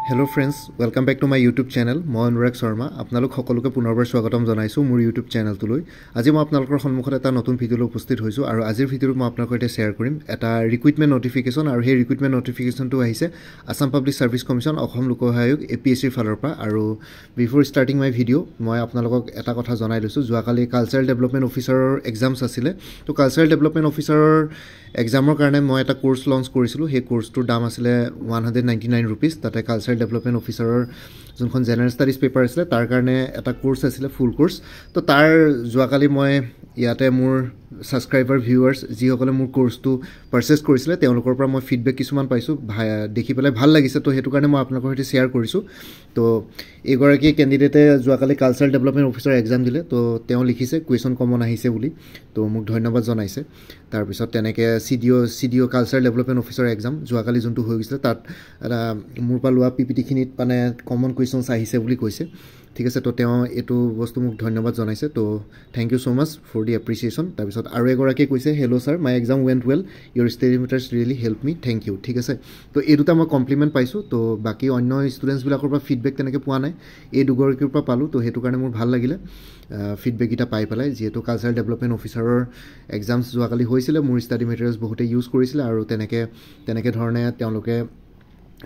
Hello friends, welcome back to my YouTube channel. মই অনুৰাগ শৰ্মা আপোনালোক সকলোকে পুনৰবাৰ স্বাগতম জনাইছো মোৰ YouTube চেনেলটোলৈ। আজি মই আপোনালোকৰ সন্মুখত এটা নতুন ভিডিঅ' উপস্থিত হৈছো আৰু আজিৰ ভিডিঅ'ত মই আপোনালোকৰ সৈতে শ্বেয়াৰ কৰিম এটা ৰিক্ৰুটমেন্ট নটিফিকেশন আৰু সেই ৰিক্ৰুটমেন্ট নটিফিকেশনটো আহিছে Assam public service commission Assam লোক আয়োগ APSC ৰ ফালৰ পৰা আৰু বিফৰ ষ্টাৰ্টিং মাই ভিডিঅ' মই আপোনালোকক এটা কথা জনাই লৈছো যোৱাকালি কালচাৰেল ডেভেলপমেন্ট অফিচাৰৰ এক্সামছ আছিলে তো কালচাৰেল ডেভেলপমেন্ট অফিচাৰৰ এক্সামৰ কাৰণে মই এটা কোৰ্স লঞ্চ কৰিছিলো সেই কোৰ্সটোৰ দাম আছিলে 199 rupees তাতে কালচাৰেল ডেভেলপমেন্ট অফিচাৰৰ যোনখন জেনাৰেল ষ্টাডিজ পেপাৰ আছিলে তাৰ কাৰণে এটা কোৰ্স আছিলে ফুল কোৰ্স তো তাৰ যোৱাকালি মই ইয়াতে মোৰ সাবস্ক্ৰাইবাৰ ভিউৱাৰ্স যিসকলে মোৰ কোৰ্সটো পাৰচেজ কৰিছিলে তেওঁলোকৰ পৰা মই ফিডবেক কিছুমান পাইছো দেখি পেলাই ভাল লাগিছে তো হেতু কাৰণে মই আপোনালোকৰ সৈতে শ্বেয়াৰ কৰিছো তো এগৰাকী ক্যান্ডিডেটে যোৱাকালি কালচাৰেল ডেভেলপমেন্ট অফিচাৰ এক্সাম দিলে তো তেওঁ লিখিছে কুৱেশ্যন কমন আহিছে বুলি তো মোক ধন্যবাদ জনাইছে তাৰ পিছত তেনেকে CDO cultural development officer exam যোৱাকালি যোনটো হৈ গৈছিল তাত মোৰ পৰা লোৱা PPT খিনিত মানে কমন কুৱেশ্যনছ আহিছে বুলি কৈছে ঠিক আছে তো তেওঁ এটো বস্তু মোক ধন্যবাদ জনাইছে তো thank you so much for the appreciation তাৰ পিছত আৰু এগৰাকী কৈছে hello sir my exam went well your study matters really help me thank you ঠিক আছে তো এই দুটা মই কমপ্লিমেন্ট পাইছো তো বাকি অন্য ষ্টুডেন্টছ বিলাকৰ পৰা ফিডবেক তেনেকে পোৱা নাই এই দুগৰাকীৰ পৰা পালো তো হেতু কাৰণে মোৰ ভাল লাগিলে ফিডবেক এটা পাই পেলাই যেহেতু কালচাৰেল ডেভেলপমেন্ট অফিচাৰৰ এক্সামছ যোৱাকালি হৈছিল মোৰ ষ্টাডি মেটাৰিয়েলছ বহুতে ইউজ কৰিছিল আৰু তেনেকে ধৰণে তেওঁলোকে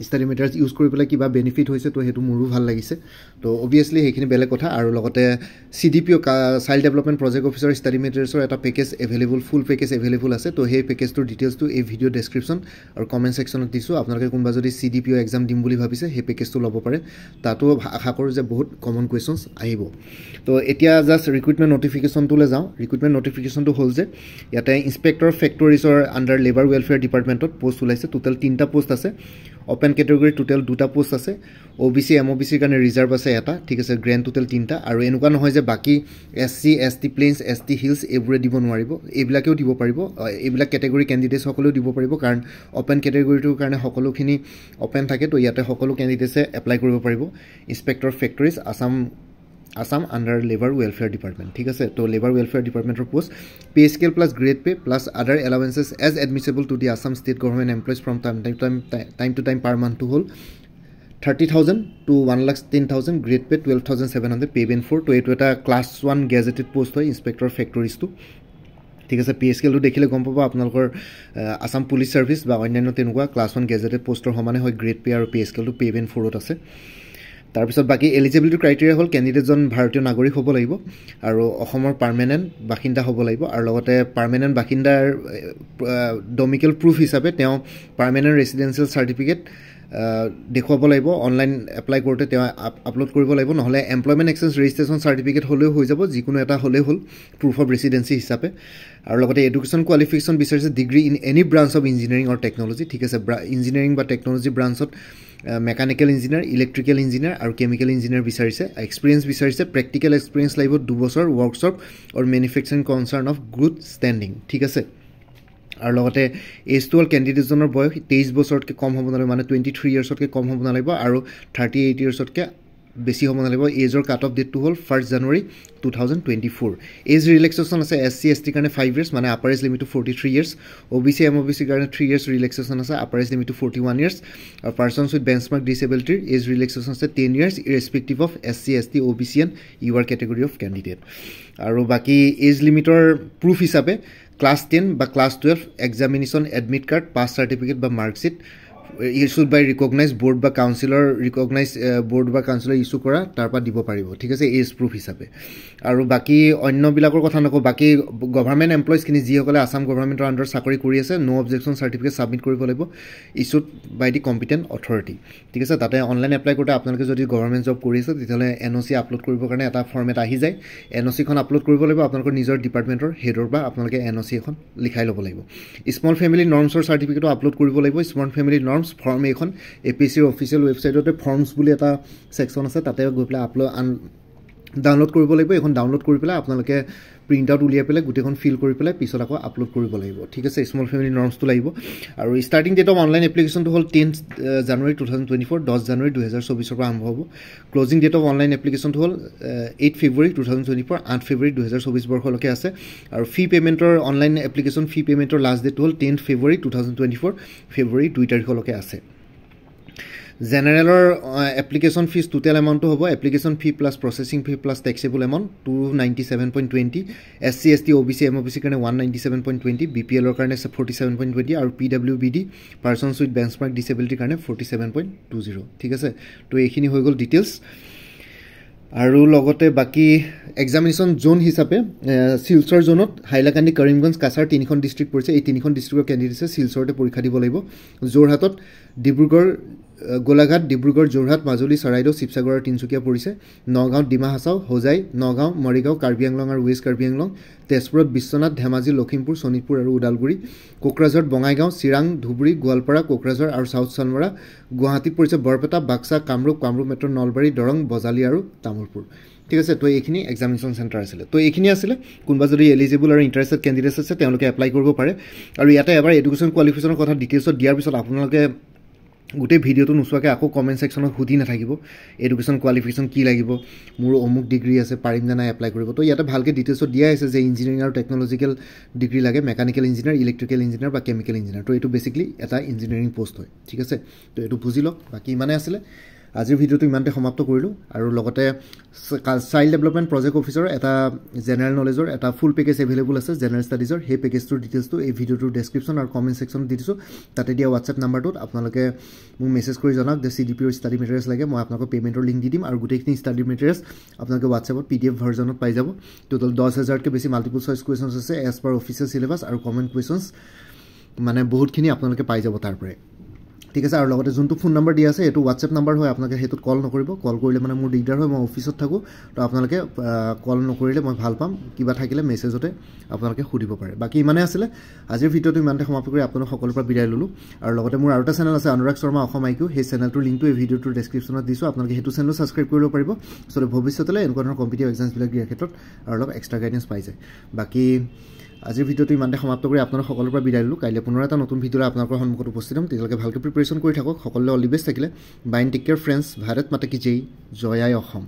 ষ্টাডি মেটাৰিয়েলছ ইউজ কৰি পেলাই কিবা বেনিফিট হৈছে তো হেতু মোৰো ভাল লাগিছে তো অবভিয়াসলি হেখিনি বেলেগ কথা আৰু লগতে CDPO child development project officer study মেটাৰিয়েলছৰ এটা package available full package available আছে তো সেই পেকেজটোৰ ডিটেইলছটো এই ভিডিও ডেসক্ৰিপচন আৰু কমেন্ট সেকশনত দিছো আপোনালোকে কোনবা যদি CDPO এক্সাম দিম বুলি ভাবিছে সেই পেকেজটো ল'ব পাৰে তাতো আশা কৰো যে বহুত কমন কুৱেশ্যনছ আহিব তো এতিয়া জাস্ট ৰিক্ৰুটমেন্ট নটিফিকেশনটোলে যাও ৰিক্ৰুটমেন্ট নটিফিকেশনটো হ'ল যে ইয়াতে ইনস্পেক্টৰ ফেক্টৰীজৰ আন্ডাৰ লেবাৰ ওয়েলফেয়াৰ ডিপাৰ্টমেন্টত পোষ্ট ওলাইছে টোটাল 3টা পোষ্ট আছে ওপেন ক্যাটেগৰি টোটাল 2টা পোষ্ট আছে OBC MOBC কাৰণে ৰিজাৰ্ভ আছে এটা ঠিক আছে গ্ৰেন্ড টোটাল 3টা আৰু এনেকুৱা নহয় যে বাকি SC ST plains ST hills এবোৰে দিব নোৱাৰিব এইবিলাকেও দিব পাৰিব এইবিলাক ক্যাটেগৰি ক্যান্ডিডেটছ সকলেও দিব পাৰিব কাৰণ ওপেন ক্যাটেগৰিটোৰ কাৰণে সকলোখিনি ওপেন থাকে তো ইয়াতে সকলো ক্যান্ডিডেটছে এপ্লাই কৰিব পাৰিব inspector factories Assam under labour welfare department ঠিক আছে তো লেবাৰ ওয়েলফেয়াৰ ডিপাৰ্টমেন্টৰ post pay scale plus grade pay plus other allowances as admissible to the Assam state government employees from time to time per month to হ'ল 30,000 to 1,10,000 grade pay 12,700 pay band 4 তো এটো এটা class 1 gazetted post হয় inspector ফেক্টৰীজ two ঠিক আছে pay স্কেলটো দেখিলে গম পাব আপোনালোকৰ আসাম পুলিশ সাৰ্ভিস বা অন্যান্য তেনেকুৱা ক্লাস 1 গেজেটেড পোষ্টৰ সমানে হয় গ্ৰেড পে আৰু পে স্কেলটো পে বেন 4ত আছে তাৰ পিছত বাকি এলিজিবিলিটি ক্ৰাইটেৰিয়া হ'ল ক্যান্ডিডেটজন ভাৰতীয় নাগৰিক হ'ব লাগিব আৰু অসমৰ পাৰ্মানেন্ট বাসিন্দা হ'ব লাগিব আৰু লগতে পাৰ্মানেন্ট বাসিন্দাৰ ডমিকেল প্ৰুফ হিচাপে তেওঁ পাৰ্মানেন্ট ৰেসিডেন্সিয়েল সাৰ্টিফিকেট দেখুৱাব লাগিব অনলাইন এপ্লাই কৰোতে তেওঁ আপলোড কৰিব লাগিব নহলে এমপ্লয়মেন্ট এক্সচেঞ্জ ৰেজিষ্ট্ৰেচন সাৰ্টিফিকেট হলেও হৈ যাব যিকোনো এটা হলে হ'ল প্ৰুফ অফ ৰেসিডেন্সি হিচাপে আৰু লগতে এডুকেশন কোৱালিফিকেশন বিচাৰিছে degree in any branch of engineering or technology ঠিক আছে ইঞ্জিনিয়াৰিং বা টেকনলজি ব্ৰাঞ্চত মেকানিক্যাল ইঞ্জিনিয়াৰ ইলেক্ট্ৰিক্যাল ইঞ্জিনিয়াৰ আৰু কেমিক্যাল ইঞ্জিনিয়াৰ বিচাৰিছে এক্সপেৰিয়েন্স বিচাৰিছে প্ৰেক্টিক্যাল এক্সপেৰিয়েন্স লাগিব 2 বছৰ workshop or manufacturing concern of good standing ঠিক আছে আৰু লগতে এজটো হ'ল ক্যান্ডিডেটজনৰ বয়স 23 বছৰতকৈ কম হ'ব নালাগিব মানে 23 ইয়াৰ্ছতকৈ কম হ'ব নালাগিব আৰু 38 ইয়াৰ্ছতকৈ বেছি হ'ব নালাগিব এজৰ কাট অফ ডেটটো হ'ল 1 জানুৱাৰী 2024 এজ ৰিলেক্সেশ্যন আছে SC ST কাৰণে 5 ইয়াৰ্ছ মানে আপাৰ এজ লিমিটটো 43 ইয়াৰ্ছ OBC MOBC কাৰণে 3 ইয়াৰ্ছ ৰিলেক্সেশ্যন আছে আপাৰ এজ লিমিটটো 41 ইয়াৰ্ছ আৰু পাৰ্সনছ উইথ বেঞ্চমাৰ্ক ডিসেবিলিটিৰ এজ ৰিলেক্সেশ্যন আছে 10 years irrespective of SC ST OBC and UR category of candidate আৰু বাকি এজ লিমিটৰ প্ৰুফ হিচাপে ক্লাস 10 বা class 12 examination admit card pass certificate বা marksheet issued by recognized board বা কাউন্সিলৰ recognized board বা কাউন্সিলৰ ইস্যু কৰা তাৰপা দিব পাৰিব ঠিক আছে এজ প্ৰুফ হিচাপে আৰু বাকি অন্য বিলাকৰ কথা নকও বাকি গভৰ্ণমেণ্ট এমপ্লয়িজ কিনি যিসকলে আসাম গভৰ্ণমেণ্টৰ আন্ডাৰ চাকৰি কৰি আছে নো অবজেকশন সাৰ্টিফিকেট সাবমিট কৰিব লাগিব issued by the competent authority ঠিক আছে তাতে অনলাইন এপ্লাই কৰোতে আপোনালোকে যদি গভৰ্ণমেণ্ট জব কৰি আছে তেতিয়ালে NOC আপলোড কৰিবৰ কাৰণে এটা ফৰ্মেট আহি যায় NOC খন আপলোড কৰিব লাগিব আপোনালোকৰ নিজৰ ডিপাৰ্টমেণ্টৰ হেডৰ বা আপোনালোকে NOC এখন লিখাই ল'ব লাগিব স্মল ফেমিলি নৰ্মছৰ সাৰ্টিফিকেটও আপলোড কৰিব লাগিব স্মল ফেমিলি নৰ্মছ ফৰ্ম এখন APSC অফিচিয়েল ৱেবসাইটতে ফৰ্মছ বুলি এটা সেকশন আছে তাতে গৈ পেলাই আপলোড ডাউনলোড কৰিব লাগিব এখন ডাউনলোড কৰি পেলাই আপোনালোকে প্ৰিন্ট আউট উলিয়াই পেলাই গুটেখন ফিল কৰি পেলাই পিছত আকৌ আপলোড কৰিব লাগিব ঠিক আছে স্মল ফেমিলি নৰ্মছটো লাগিব আৰু ষ্টাৰ্টিং ডেট অফ অনলাইন এপ্লিকেশনটো হ'ল 10 জানুৱাৰী 2024 10 জানুৱাৰী 2024 পৰা আৰম্ভ হ'ব ক্লোজিং ডেট অফ অনলাইন এপ্লিকেশনটো হ'ল 8 ফেব্ৰুৱাৰী 2024 8 ফেব্ৰুৱাৰী 2024 বৰ্ষলৈকে আছে আৰু ফি পেমেন্টৰ অনলাইন এপ্লিকেশন ফি পেমেন্টৰ লাষ্ট ডেট হ'ল 10 ফেব্ৰুৱাৰী 2024 ফেব্ৰুৱাৰী 2 তাৰিখলৈকে আছে জেনেৰেলৰ এপ্লিকেশ্যন ফিজ টোটেল এমাউণ্টটো হ'ব application fee plus processing fee plus taxable amount 297.20 SC ST OBC MOBC কাৰণে 197.20 BPLৰ কাৰণে 47.20 আৰু PWBD পাৰ্চনছ উইথ বেঞ্চমাৰ্ক ডিছেবিলিটিৰ কাৰণে 47.20 ঠিক আছে তো এইখিনি হৈ গ'ল ডিটেইলছ আৰু লগতে বাকি এক্সামিনেশ্যন জোন হিচাপে শিলচৰ জোনত হাইলাকান্দি কৰিমগঞ্জ কাছাৰ তিনিখন ডিষ্ট্ৰিক্ট পৰিছে এই তিনিখন ডিষ্ট্ৰিক্টৰ কেণ্ডিডেটছে শিলচৰতে পৰীক্ষা দিব লাগিব যোৰহাটত ডিব্ৰুগড় গোলাঘাট ডিব্ৰুগড় যোৰহাট মাজুলী চৰাইদেউ শিৱসাগৰ আৰু তিনিচুকীয়া পৰিছে নগাঁও ডিমা হাছাও হোজাই নগাঁও মৰিগাঁও কাৰ্বি আংলং আৰু ৱেষ্ট কাৰ্বি আংলং তেজপুৰত বিশ্বনাথ ধেমাজি লখিমপুৰ শোণিতপুৰ আৰু ওদালগুৰি কোকৰাঝাৰত বঙাইগাঁও চিৰাং ধুবুৰী গোৱালপাৰা কোকৰাঝাৰ আৰু চাউথ চানমৰা গুৱাহাটীত পৰিছে বৰপেটা বাক্সা কামৰূপ মেট্ৰ' নলবাৰী দৰং বজালী আৰু তামুলপুৰ ঠিক আছে তো এইখিনি এক্সামিনেশ্যন চেণ্টাৰ আছিলে তো এইখিনি আছিলে কোনোবা যদি এলিজিবল আৰু ইণ্টাৰেষ্টেড কেণ্ডিডেটছ আছে তেওঁলোকে এপ্লাই কৰিব পাৰে আৰু ইয়াতে এবাৰ এডুকেশ্যন কোৱালিফিকেশ্যনৰ কথা ডিটেইলছত দিয়াৰ পিছত আপোনালোকে গোটেই ভিডিঅ'টো নোচোৱাকৈ আকৌ কমেণ্ট ছেকশ্যনত সুধি নাথাকিব এডুকেশ্যন কোৱালিফিকেশ্যন কি লাগিব মোৰ অমুক ডিগ্ৰী আছে পাৰিম নে নাই এপ্লাই কৰিব তো ইয়াতে ভালকৈ ডিটেইলছত দিয়া আছে যে ইঞ্জিনিয়াৰিং আৰু টেকন'লজিকেল ডিগ্ৰী লাগে মেকানিকেল ইঞ্জিনিয়াৰ ইলেক্ট্ৰিকেল ইঞ্জিনিয়াৰ বা কেমিকেল ইঞ্জিনিয়াৰ তো এইটো বেছিকলি এটা ইঞ্জিনিয়াৰিং পষ্ট হয় ঠিক আছে তো এইটো বুজি লওক বাকী ইমানে আছিলে আজিৰ ভিডিঅ'টো ইমানতে সমাপ্ত কৰিলোঁ আৰু লগতে চাইল্ড ডেভেলপমেণ্ট প্ৰজেক্ট অফিচৰ এটা জেনেৰেল নলেজৰ এটা ফুল পেকেজ এভেইলেবল আছে জেনেৰেল ষ্টাডিজৰ সেই পেকেজটোৰ ডিটেইলছটো এই ভিডিঅ'টোৰ ডেছক্ৰিপশ্যন আৰু কমেণ্ট ছেকশ্যনত দি দিছোঁ তাতে দিয়া হোৱাটছএপ নাম্বাৰটোত আপোনালোকে মোক মেছেজ কৰি জনাওক যে CDPৰ ষ্টাডি মেটেৰিয়েলছ লাগে মই আপোনালোকক পে'মেণ্টৰ লিংক দি দিম আৰু গোটেইখিনি ষ্টাডি মেটেৰিয়েলছ আপোনালোকে হোৱাটছএপত PDF ভাৰ্জনত পাই যাব টোটেল 10,000তকৈ বেছি মাল্টিপল চইচ কুৱেশ্যনছ আছে এজ পাৰ অফিচিয়েল চিলেবাছ আৰু কমন কুৱেশ্যনছ মানে বহুতখিনি আপোনালোকে পাই যাব তাৰ পৰাই ঠিক আছে আৰু লগতে যোনটো ফোন নম্বৰ দিয়া আছে এইটো হোৱাটছএপ নম্বৰ হয় আপোনালোকে সেইটোত কল নকৰিব কল কৰিলে মানে মোৰ দিগদাৰ হয় মই অফিচত থাকোঁ তো আপোনালোকে কল নকৰিলে মই ভাল পাম কিবা থাকিলে মেছেজতে আপোনালোকে সুধিব পাৰে বাকী ইমানে আছিলে আজিৰ ভিডিঅ'টো ইমানতে সমাপ্ত কৰি আপোনালোক সকলোৰ পৰা বিদায় ল'লোঁ আৰু লগতে মোৰ আৰু এটা চেনেল আছে অনুৰাগ শৰ্মা অসম IQ সেই চেনেলটোৰ লিংকটো এই ভিডিঅ'টোৰ ডেছক্ৰিপশ্যনত দিছোঁ আপোনালোকে সেইটো চেনেল ছাবস্ক্ৰাইব কৰিব পাৰিব চ' ভৱিষ্যতলৈ এনেকুৱা ধৰণৰ কম্পিটিটিভ এক্সামছবিলাক দিয়াৰ ক্ষেত্ৰত আৰু অলপ এক্সট্ৰা গাইডেঞ্চ পাই যায় বাকী আজিৰ ভিডিঅ'টো ইমানতে সমাপ্ত কৰি আপোনালোক সকলোৰ পৰা বিদায় ল'লোঁ কাইলৈ পুনৰ এটা নতুন ভিডিঅ'লৈ আপোনালোকৰ সন্মুখত উপস্থিত হ'ম তেতিয়ালৈকে ভালকৈ প্ৰিপেৰেশ্যন কৰি থাকক সকলোলৈ অল দি বেষ্ট থাকিলে bye and take care friends Bharat Mata কি জয় জয় আই অসম